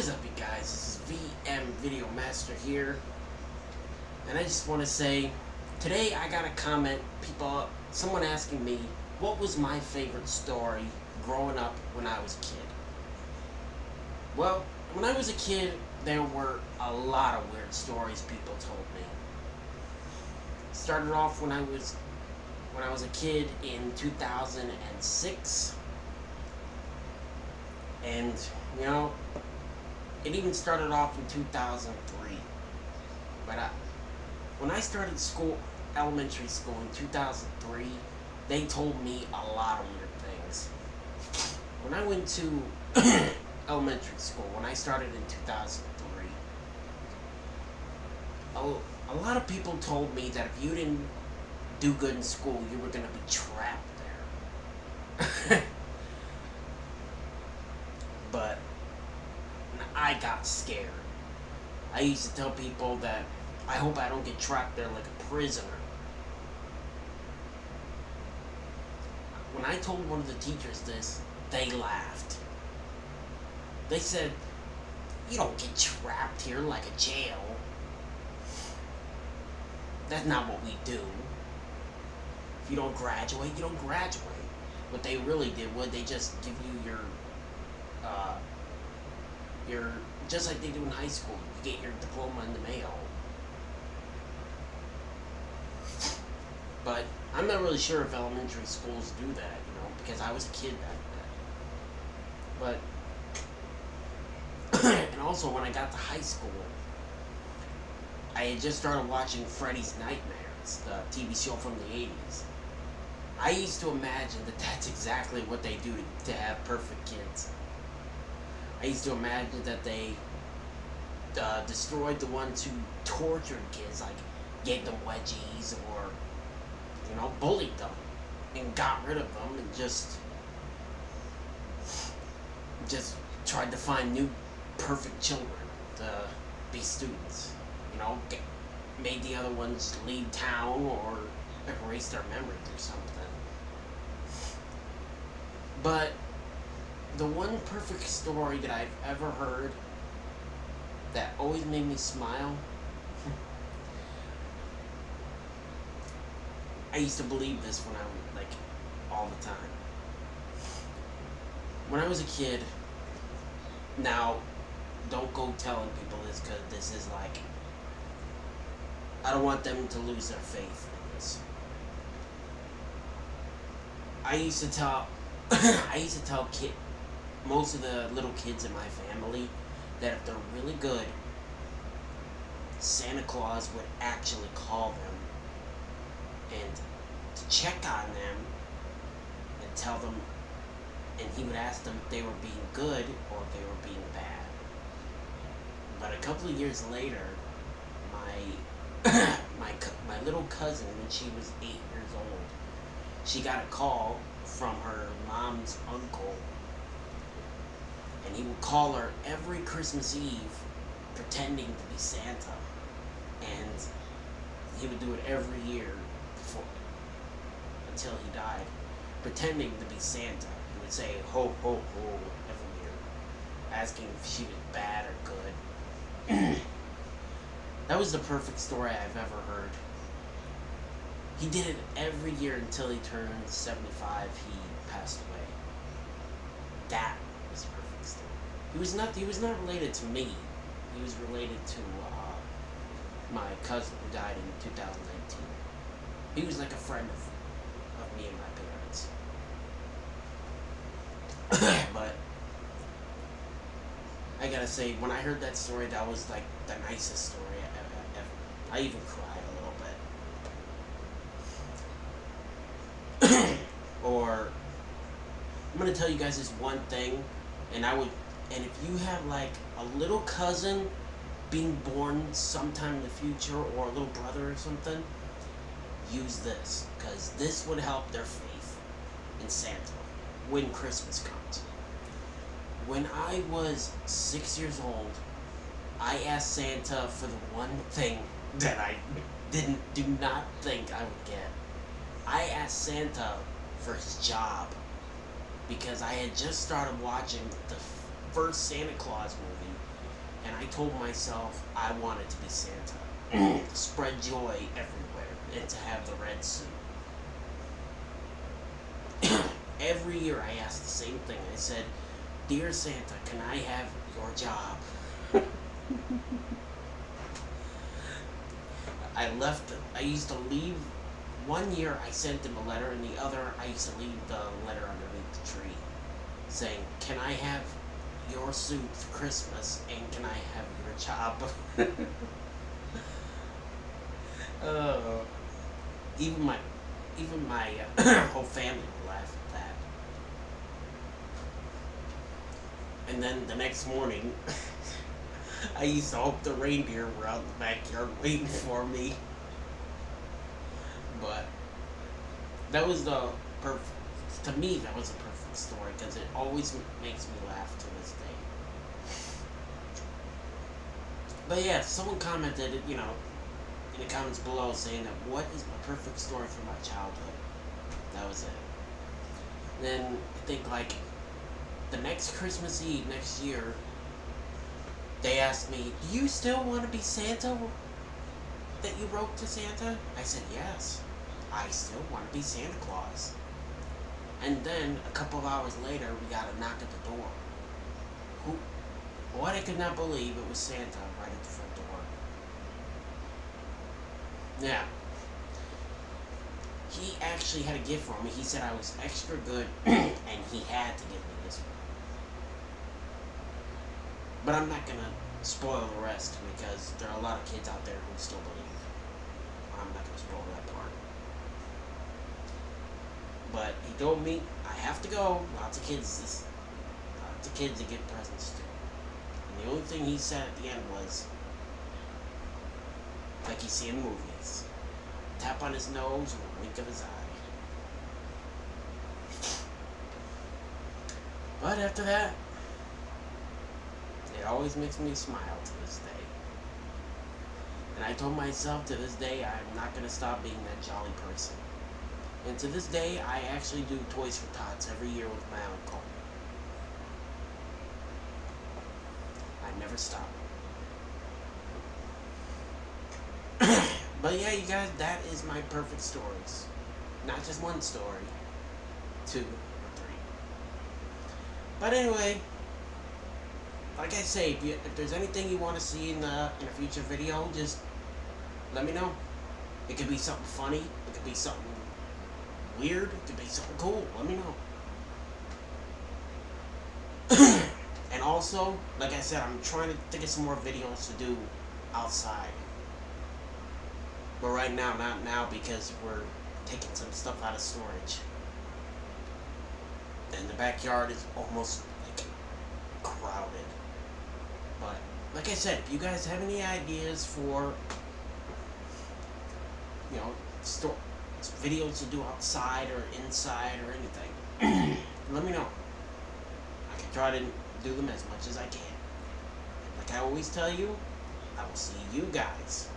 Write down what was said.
What is up, you guys? This is VM Video Master here, and I just want to say, today I got a comment, someone asking me, what was my favorite story growing up when I was a kid? Well, when I was a kid, there were a lot of weird stories people told me. Started off when I was a kid in 2006, and you know, it even started off in 2003. But when I started elementary school in 2003, they told me a lot of weird things. When I went to elementary school, when I started in 2003, a lot of people told me that if you didn't do good in school, you were going to be trapped there. But I got scared. I used to tell people that I hope I don't get trapped there like a prisoner. When I told one of the teachers this, they laughed. They said, "You don't get trapped here like a jail. That's not what we do. If you don't graduate, you don't graduate." What they really did was they just give you your just like they do in high school. You get your diploma in the mail. But I'm not really sure if elementary schools do that, because I was a kid back then. But and also when I got to high school, I had just started watching Freddy's Nightmares, the TV show from the 80s. I used to imagine that that's exactly what they do to have perfect kids. I used to imagine that they destroyed the ones who tortured kids, like gave them wedgies or, bullied them and got rid of them and just tried to find new perfect children to be students. Made the other ones leave town or erase their memories or something. But the one perfect story that I've ever heard that always made me smile, I used to believe this when I was, all the time. When I was a kid, now, don't go telling people this, because this is I don't want them to lose their faith in this. I used to tell most of the little kids in my family that if they're really good, Santa Claus would actually call them and to check on them and tell them, and he would ask them if they were being good or if they were being bad. But a couple of years later, my little cousin, when she was 8 years old, she got a call from her mom's uncle, and he would call her every Christmas Eve pretending to be Santa, and he would do it every year until he died, pretending to be Santa. He would say ho ho ho every year, asking if she was bad or good. That was the perfect story I've ever heard. He did it every year until he turned 75. He passed away. That was a perfect story. He was not related to me. He was related to my cousin who died in 2019. He was like a friend of me and my parents. But I gotta say, when I heard that story, that was like the nicest story ever. I even cried a little bit. Or I'm gonna tell you guys this one thing, and if you have a little cousin being born sometime in the future, or a little brother or something, use this, because this would help their faith in Santa when Christmas comes. When I was 6 years old, I asked Santa for the one thing that I do not think I would get. I asked Santa for his job, because I had just started watching the first Santa Claus movie and I told myself I wanted to be Santa, to spread joy everywhere, and to have the red suit. Every year I asked the same thing. I said, "Dear Santa, can I have your job?" I used to leave. One year I sent him a letter, and the other I used to leave the letter underneath the tree saying, "Can I have your suit for Christmas, and can I have your job?" uh, even my whole family would laugh at that. And then the next morning, I used to hope the reindeer were out in the backyard waiting for me. But that was the perfect. To me, that was a perfect story because it always makes me laugh to this day. But yeah, someone commented, in the comments below saying that what is my perfect story from my childhood? That was it. Then I think like the next Christmas Eve next year, they asked me, "Do you still want to be Santa?" That you wrote to Santa? I said yes. I still want to be Santa Claus. And then a couple of hours later, we got a knock at the door. Who? What? I could not believe it was Santa right at the front door. Now, he actually had a gift for me. He said I was extra good, and he had to give me this one. But I'm not gonna spoil the rest because there are a lot of kids out there who still believe. I'm not gonna spoil that part. But he told me I have to go. Lots of kids to get presents to. And the only thing he said at the end was, like you see in movies, tap on his nose and a wink of his eye. But after that, it always makes me smile to this day. And I told myself to this day I'm not going to stop being that jolly person. And to this day, I actually do Toys for Tots every year with my uncle. I never stop. But yeah, you guys, that is my perfect stories. Not just one story, 2 or 3. But anyway, like I say, if there's anything you want to see in a future video, just let me know. It could be something funny. It could be something weird. It could be something cool. Let me know. And also, like I said, I'm trying to think of some more videos to do outside. But right now, not now, because we're taking some stuff out of storage. And the backyard is almost like crowded. But like I said, if you guys have any ideas for videos to do outside or inside or anything, let me know. I can try to do them as much as I can. Like I always tell you, I will see you guys